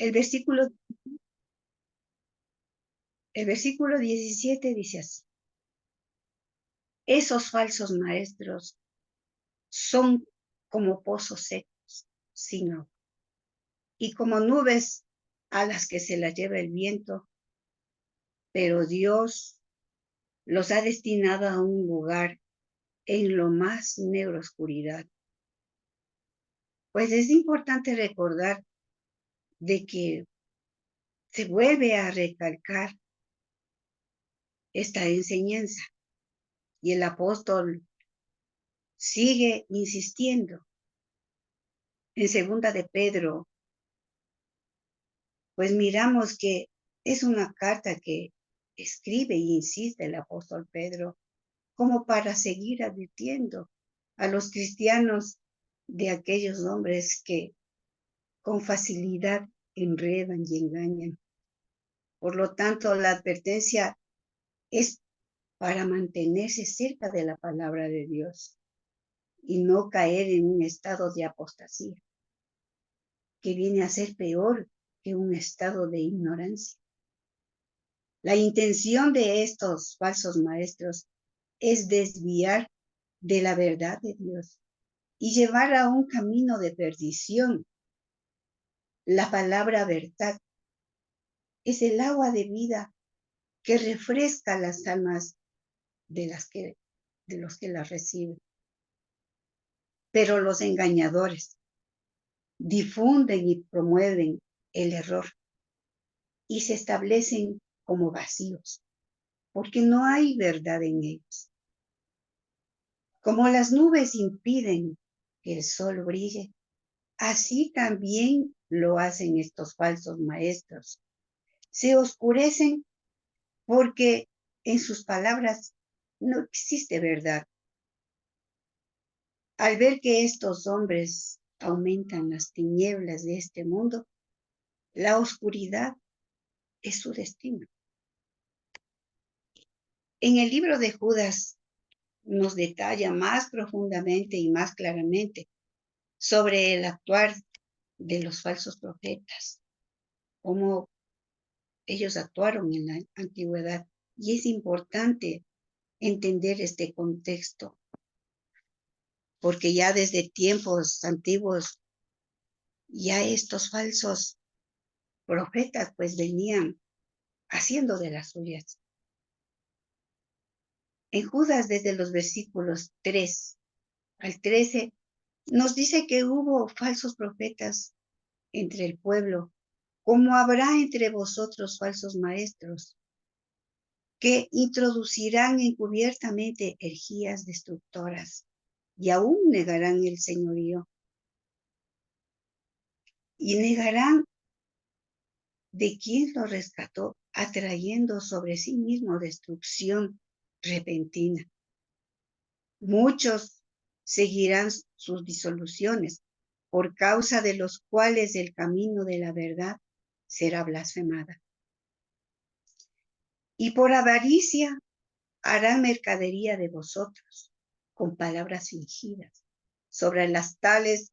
el versículo 17 dice así: esos falsos maestros son como pozos secos, sin agua, y como nubes a las que se las lleva el viento, pero Dios los ha destinado a un lugar en lo más negra oscuridad. Pues es importante recordar de que se vuelve a recalcar esta enseñanza y el apóstol sigue insistiendo. En segunda de Pedro, pues miramos que es una carta que escribe e insiste el apóstol Pedro como para seguir advirtiendo a los cristianos de aquellos hombres que con facilidad enredan y engañan. Por lo tanto, la advertencia es para mantenerse cerca de la palabra de Dios y no caer en un estado de apostasía, que viene a ser peor que un estado de ignorancia. La intención de estos falsos maestros es desviar de la verdad de Dios y llevar a un camino de perdición. La palabra verdad es el agua de vida que refresca las almas de los que la reciben. Pero los engañadores difunden y promueven el error y se establecen como vacíos, porque no hay verdad en ellos. Como las nubes impiden que el sol brille, así también lo hacen estos falsos maestros. Se oscurecen porque en sus palabras no existe verdad. Al ver que estos hombres aumentan las tinieblas de este mundo, la oscuridad es su destino. En el libro de Judas nos detalla más profundamente y más claramente sobre el actuar de los falsos profetas, cómo ellos actuaron en la antigüedad. Y es importante entender este contexto, porque ya desde tiempos antiguos, ya estos falsos profetas pues venían haciendo de las suyas. En Judas, desde los versículos 3 al 13, nos dice que hubo falsos profetas entre el pueblo, como habrá entre vosotros falsos maestros, que introducirán encubiertamente herejías destructoras y aún negarán el señorío. Y negarán de quién lo rescató, atrayendo sobre sí mismo destrucción repentina. Muchos seguirán sus disoluciones, por causa de los cuales el camino de la verdad será blasfemada. Y por avaricia harán mercadería de vosotros, con palabras fingidas. Sobre las tales,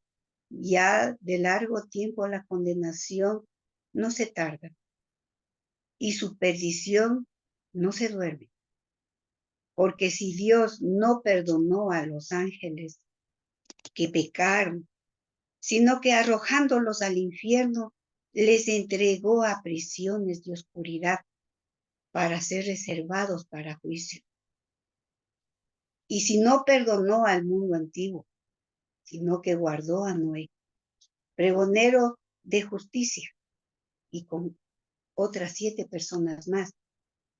ya de largo tiempo la condenación no se tarda, y su perdición no se duerme. Porque si Dios no perdonó a los ángeles que pecaron, sino que arrojándolos al infierno, les entregó a prisiones de oscuridad para ser reservados para juicio. Y si no perdonó al mundo antiguo, sino que guardó a Noé, pregonero de justicia, y con otras 7 personas más,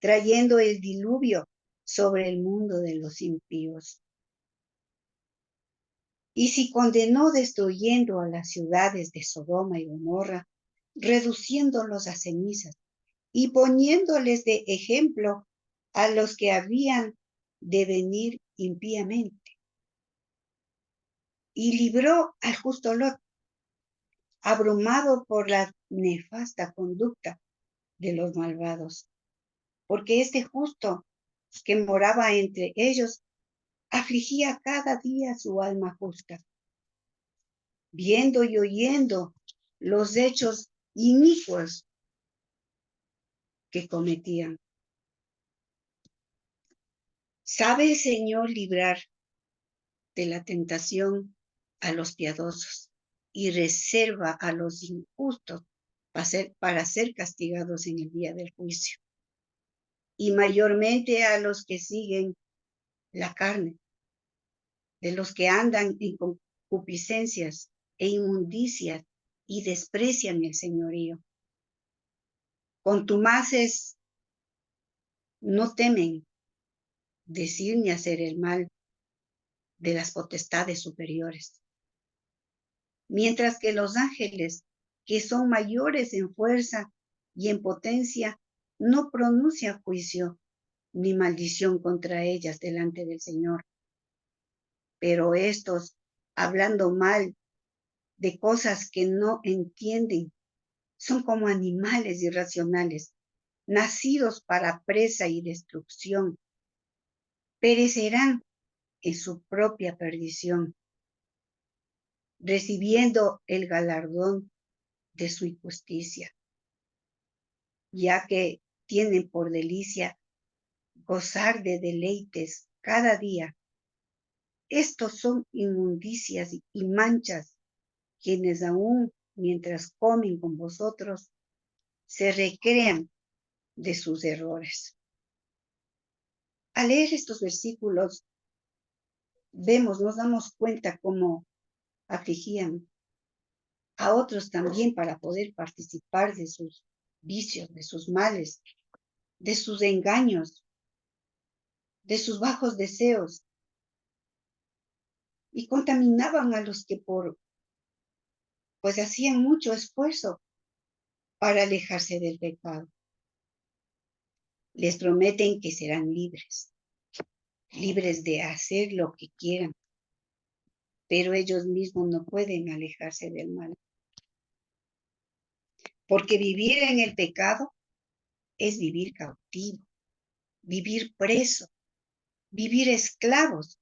trayendo el diluvio sobre el mundo de los impíos. Y si condenó destruyendo a las ciudades de Sodoma y Gomorra, reduciéndolos a cenizas y poniéndoles de ejemplo a los que habían de venir impíamente. Y libró al justo Lot, abrumado por la nefasta conducta de los malvados, porque este justo que moraba entre ellos afligía cada día su alma justa, viendo y oyendo los hechos inicuos que cometían. ¿Sabe el Señor librar de la tentación a los piadosos y reserva a los injustos para ser castigados en el día del juicio? Y mayormente a los que siguen la carne, de los que andan en concupiscencias e inmundicias y desprecian el señorío. Contumaces no temen decir ni hacer el mal de las potestades superiores, mientras que los ángeles, que son mayores en fuerza y en potencia, no pronuncian juicio ni maldición contra ellas delante del Señor. Pero estos, hablando mal de cosas que no entienden, son como animales irracionales, nacidos para presa y destrucción. Perecerán en su propia perdición, recibiendo el galardón de su injusticia, ya que tienen por delicia gozar de deleites cada día. Estos son inmundicias y manchas, quienes aún mientras comen con vosotros se recrean de sus errores. Al leer estos versículos, nos damos cuenta cómo afligían a otros también para poder participar de sus vicios, de sus males, de sus engaños, de sus bajos deseos, y contaminaban a los que pues hacían mucho esfuerzo para alejarse del pecado. Les prometen que serán libres de hacer lo que quieran, pero ellos mismos no pueden alejarse del mal. Porque vivir en el pecado es vivir cautivo, vivir preso, vivir esclavos.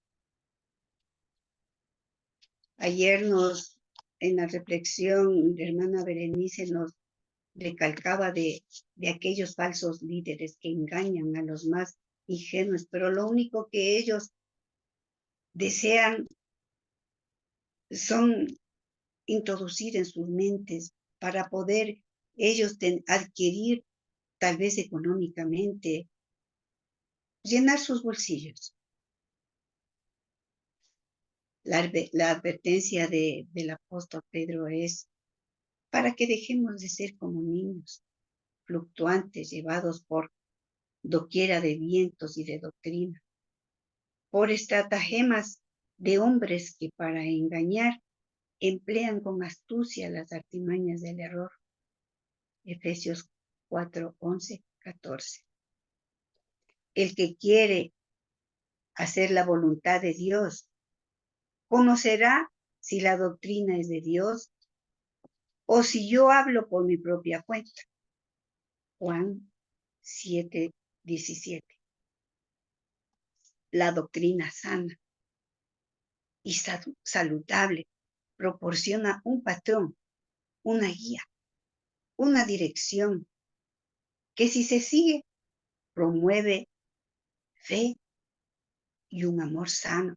Ayer en la reflexión, la hermana Berenice nos recalcaba de aquellos falsos líderes que engañan a los más ingenuos, pero lo único que ellos desean son introducir en sus mentes para poder ellos adquirir, tal vez económicamente, llenar sus bolsillos. La advertencia del apóstol Pedro es para que dejemos de ser como niños, fluctuantes, llevados por doquiera de vientos y de doctrina, por estratagemas de hombres que para engañar emplean con astucia las artimañas del error. Efesios 4, 11, 14. El que quiere hacer la voluntad de Dios conocerá si la doctrina es de Dios o si yo hablo por mi propia cuenta. Juan 7, 17. La doctrina sana y saludable proporciona un patrón, una guía, una dirección que si se sigue promueve fe y un amor sano.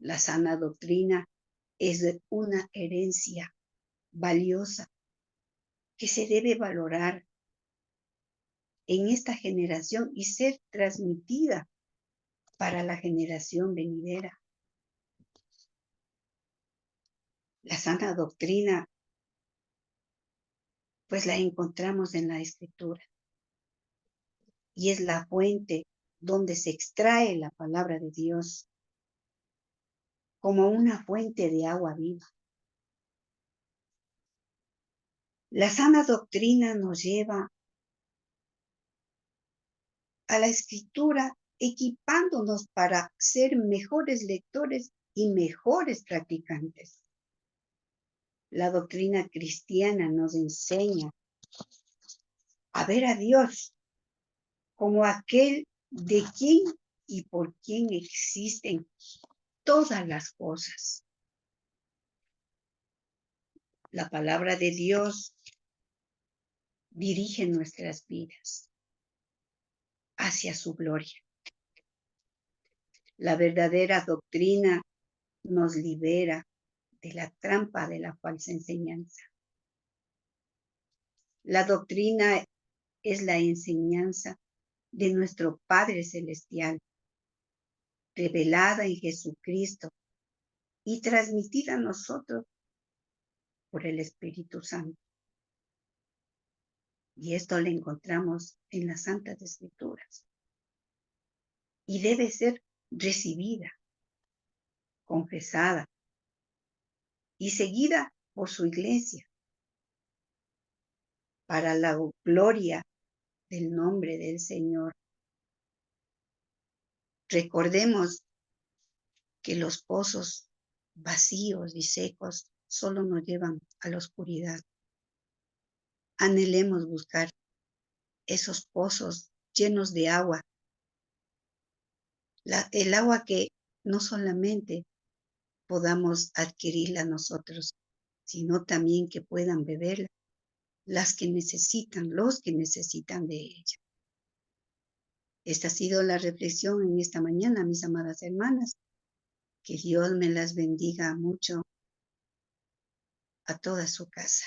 La sana doctrina es una herencia valiosa que se debe valorar en esta generación y ser transmitida para la generación venidera. La sana doctrina, pues la encontramos en la Escritura y es la fuente donde se extrae la palabra de Dios como una fuente de agua viva. La sana doctrina nos lleva a la Escritura equipándonos para ser mejores lectores y mejores practicantes. La doctrina cristiana nos enseña a ver a Dios como aquel de quien y por quien existen todas las cosas. La palabra de Dios dirige nuestras vidas hacia su gloria. La verdadera doctrina nos libera de la trampa de la falsa enseñanza. La doctrina es la enseñanza de nuestro Padre Celestial, revelada en Jesucristo y transmitida a nosotros por el Espíritu Santo. Y esto lo encontramos en las Santas Escrituras. Y debe ser recibida, confesada y seguida por su iglesia para la gloria del nombre del Señor. Recordemos que los pozos vacíos y secos solo nos llevan a la oscuridad. Anhelemos buscar esos pozos llenos de agua, el agua que no solamente podamos adquirirla nosotros, sino también que puedan beberla las que necesitan, los que necesitan de ella. Esta ha sido la reflexión en esta mañana, mis amadas hermanas. Que Dios me las bendiga mucho a toda su casa.